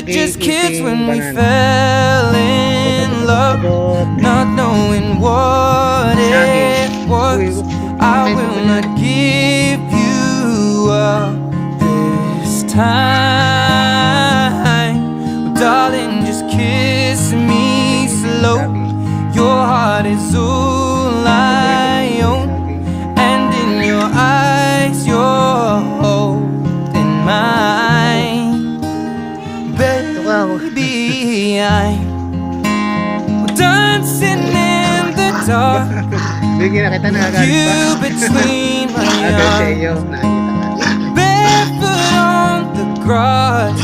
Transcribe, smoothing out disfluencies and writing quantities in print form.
were just kids when we fell in love, not knowing what it was. I will not give you up this time. Darling, just kiss me slow. Your heart is all I own, and in your eyes you're holding mine. Baby, I'm dancing in the dark, Bigyan na kita, nakagalit you pa. between my Agad sa arms, iyo, nakikita ka. barefoot on the grass.